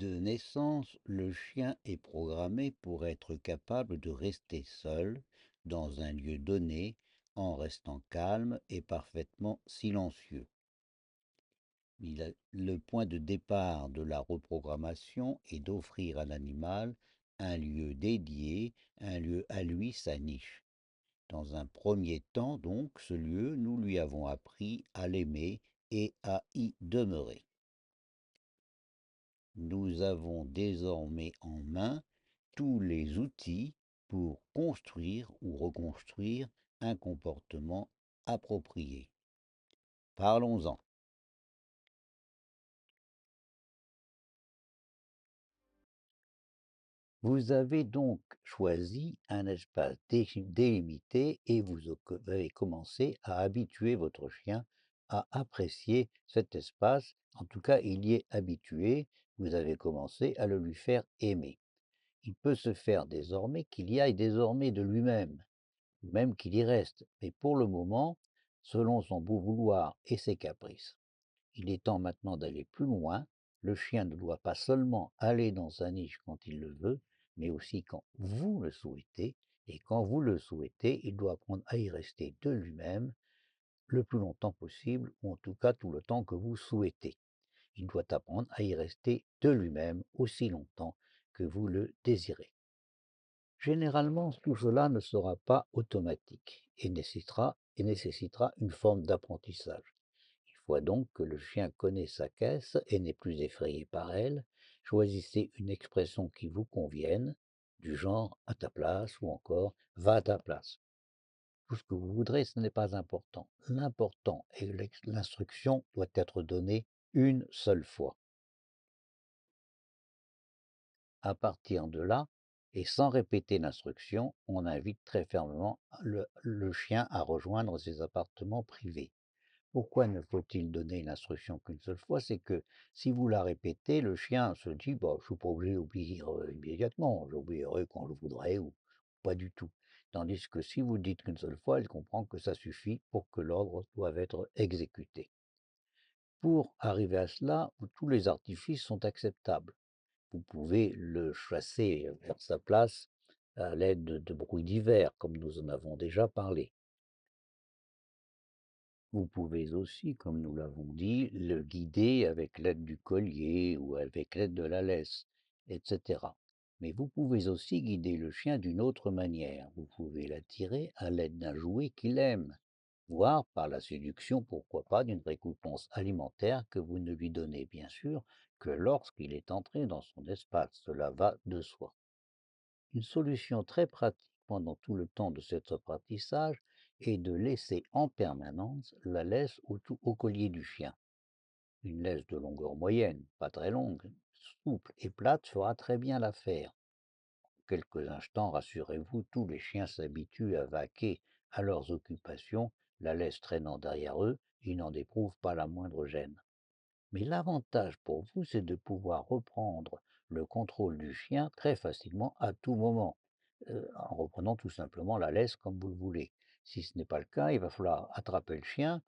De naissance, le chien est programmé pour être capable de rester seul dans un lieu donné en restant calme et parfaitement silencieux. Le point de départ de la reprogrammation est d'offrir à l'animal un lieu dédié, un lieu à lui, sa niche. Dans un premier temps, donc, ce lieu, nous lui avons appris à l'aimer et à y demeurer. Nous avons désormais en main tous les outils pour construire ou reconstruire un comportement approprié. Parlons-en. Vous avez donc choisi un espace délimité et vous avez commencé à habituer votre chien à apprécier cet espace. En tout cas, il y est habitué. Vous avez commencé à le lui faire aimer. Il peut se faire désormais qu'il y aille désormais de lui-même, ou même qu'il y reste, mais pour le moment, selon son beau vouloir et ses caprices. Il est temps maintenant d'aller plus loin. Le chien ne doit pas seulement aller dans sa niche quand il le veut, mais aussi quand vous le souhaitez. Et quand vous le souhaitez, il doit apprendre à y rester de lui-même le plus longtemps possible, ou en tout cas tout le temps que vous souhaitez. Il doit apprendre à y rester de lui-même aussi longtemps que vous le désirez. Généralement, tout cela ne sera pas automatique et nécessitera une forme d'apprentissage. Il faut donc que le chien connaisse sa caisse et n'est plus effrayé par elle. Choisissez une expression qui vous convienne, du genre à ta place ou encore va à ta place. Tout ce que vous voudrez, ce n'est pas important. L'important est que l'instruction doit être donnée une seule fois. À partir de là, et sans répéter l'instruction, on invite très fermement le chien à rejoindre ses appartements privés. Pourquoi ne faut-il donner l'instruction qu'une seule fois? C'est que si vous la répétez, le chien se dit bah, je ne suis pas obligé d'obéir immédiatement, j'obéirai quand je voudrais ou pas du tout. Tandis que si vous dites qu'une seule fois, elle comprend que ça suffit pour que l'ordre doive être exécuté. Pour arriver à cela, tous les artifices sont acceptables. Vous pouvez le chasser vers sa place à l'aide de bruits divers, comme nous en avons déjà parlé. Vous pouvez aussi, comme nous l'avons dit, le guider avec l'aide du collier ou avec l'aide de la laisse, etc. Mais vous pouvez aussi guider le chien d'une autre manière. Vous pouvez l'attirer à l'aide d'un jouet qu'il aime, voire par la séduction, pourquoi pas, d'une récompense alimentaire que vous ne lui donnez bien sûr que lorsqu'il est entré dans son espace. Cela va de soi. Une solution très pratique pendant tout le temps de cet apprentissage est de laisser en permanence la laisse au collier du chien. Une laisse de longueur moyenne, pas très longue, souple et plate fera très bien l'affaire. En quelques instants, rassurez-vous, tous les chiens s'habituent à vaquer à leurs occupations, la laisse traînant derrière eux, ils n'en éprouvent pas la moindre gêne. Mais l'avantage pour vous, c'est de pouvoir reprendre le contrôle du chien très facilement à tout moment, en reprenant tout simplement la laisse comme vous le voulez. Si ce n'est pas le cas, il va falloir attraper le chien,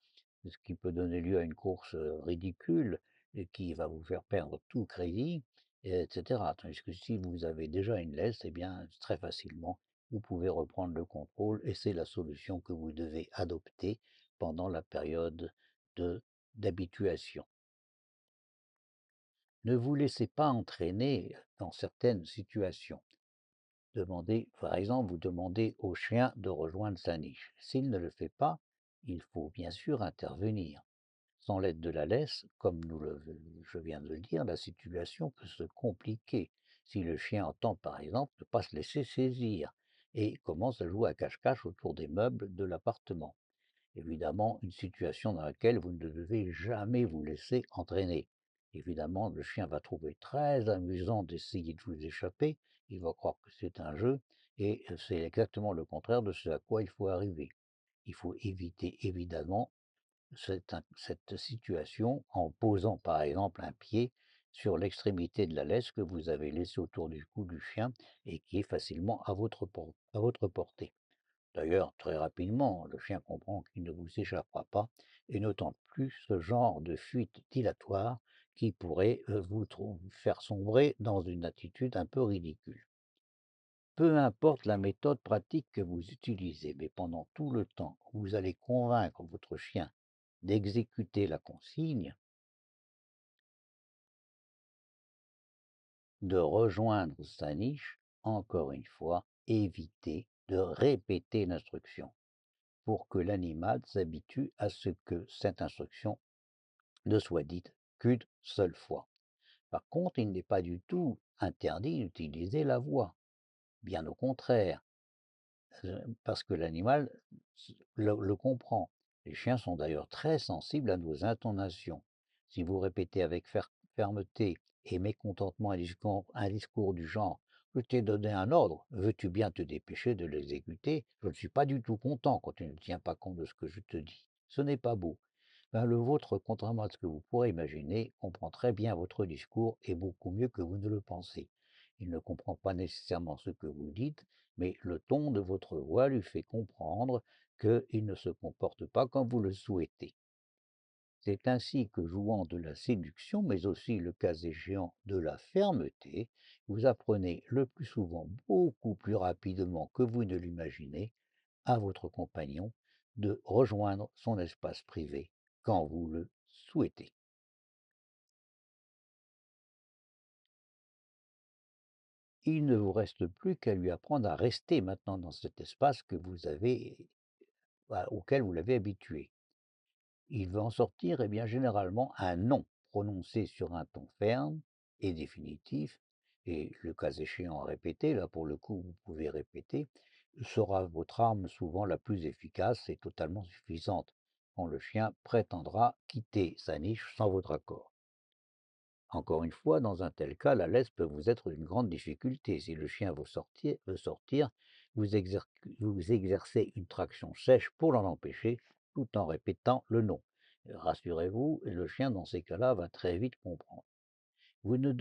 ce qui peut donner lieu à une course ridicule et qui va vous faire perdre tout crédit, etc. Tandis que si vous avez déjà une laisse, eh bien, très facilement, vous pouvez reprendre le contrôle et c'est la solution que vous devez adopter pendant la période d'habituation. Ne vous laissez pas entraîner dans certaines situations. Par exemple, vous demandez au chien de rejoindre sa niche. S'il ne le fait pas, il faut bien sûr intervenir. Sans l'aide de la laisse, je viens de le dire, la situation peut se compliquer. Si le chien entend par exemple ne pas se laisser saisir et commence à jouer à cache-cache autour des meubles de l'appartement. Évidemment, une situation dans laquelle vous ne devez jamais vous laisser entraîner. Évidemment, le chien va trouver très amusant d'essayer de vous échapper, il va croire que c'est un jeu, et c'est exactement le contraire de ce à quoi il faut arriver. Il faut éviter évidemment cette situation en posant par exemple un pied sur l'extrémité de la laisse que vous avez laissée autour du cou du chien et qui est facilement à votre portée. D'ailleurs, très rapidement, le chien comprend qu'il ne vous échappera pas et ne tente plus ce genre de fuite dilatoire qui pourrait vous faire sombrer dans une attitude un peu ridicule. Peu importe la méthode pratique que vous utilisez, mais pendant tout le temps, vous allez convaincre votre chien d'exécuter la consigne, de rejoindre sa niche, encore une fois, évitez de répéter l'instruction pour que l'animal s'habitue à ce que cette instruction ne soit dite qu'une seule fois. Par contre, il n'est pas du tout interdit d'utiliser la voix, bien au contraire, parce que l'animal le comprend. Les chiens sont d'ailleurs très sensibles à nos intonations. Si vous répétez avec fermeté et mécontentement un discours du genre: «Je t'ai donné un ordre, veux-tu bien te dépêcher de l'exécuter? Je ne suis pas du tout content quand tu ne tiens pas compte de ce que je te dis. Ce n'est pas beau». Ben, le vôtre, contrairement à ce que vous pourrez imaginer, comprend très bien votre discours et beaucoup mieux que vous ne le pensez. Il ne comprend pas nécessairement ce que vous dites, mais le ton de votre voix lui fait comprendre qu'il ne se comporte pas comme vous le souhaitez. C'est ainsi que, jouant de la séduction, mais aussi le cas échéant de la fermeté, vous apprenez le plus souvent beaucoup plus rapidement que vous ne l'imaginez à votre compagnon de rejoindre son espace privé quand vous le souhaitez. Il ne vous reste plus qu'à lui apprendre à rester maintenant dans cet espace que vous avez, auquel vous l'avez habitué. Il veut en sortir, eh bien, généralement, un non prononcé sur un ton ferme et définitif, et le cas échéant répété, là pour le coup, vous pouvez répéter, sera votre arme souvent la plus efficace et totalement suffisante quand le chien prétendra quitter sa niche sans votre accord. Encore une fois, dans un tel cas, la laisse peut vous être d'une grande difficulté. Si le chien veut sortir, vous exercez une traction sèche pour l'en empêcher, tout en répétant le non. Rassurez-vous, le chien, dans ces cas-là, va très vite comprendre. Vous ne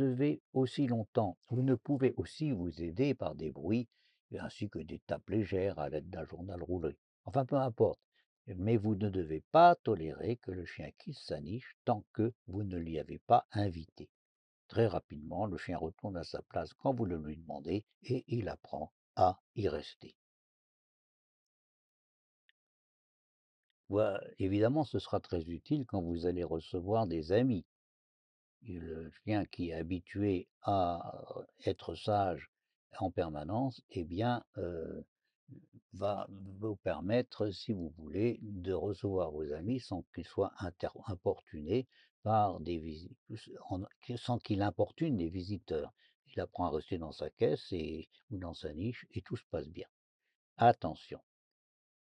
pouvez aussi vous aider par des bruits, ainsi que des tapes légères à l'aide d'un journal roulé. Enfin, peu importe. Mais vous ne devez pas tolérer que le chien quitte sa niche tant que vous ne l'y avez pas invité. Très rapidement, le chien retourne à sa place quand vous le lui demandez et il apprend à y rester. Évidemment, ce sera très utile quand vous allez recevoir des amis. Et le chien qui est habitué à être sage en permanence, eh bien, va vous permettre, si vous voulez, de recevoir vos amis sans qu'ils soient importunés par des visites, sans qu'il importune des visiteurs. Il apprend à rester dans sa caisse ou dans sa niche et tout se passe bien. Attention,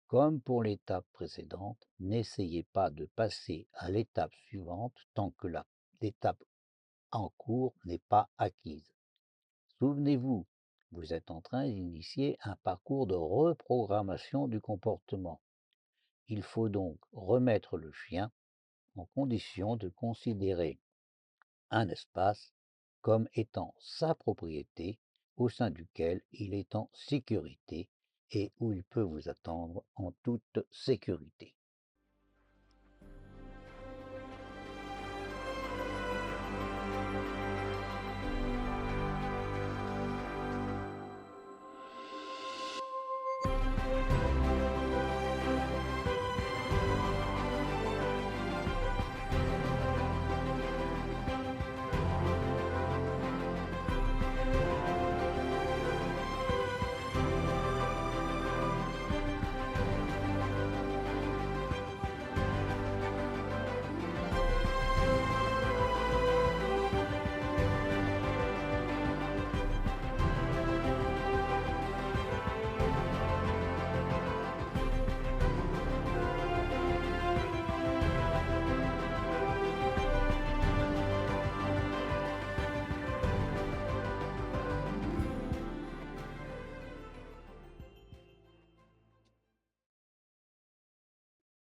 comme pour l'étape précédente, n'essayez pas de passer à l'étape suivante tant que l'étape en cours n'est pas acquise. Souvenez-vous, vous êtes en train d'initier un parcours de reprogrammation du comportement. Il faut donc remettre le chien en condition de considérer un espace comme étant sa propriété au sein duquel il est en sécurité et où il peut vous attendre en toute sécurité.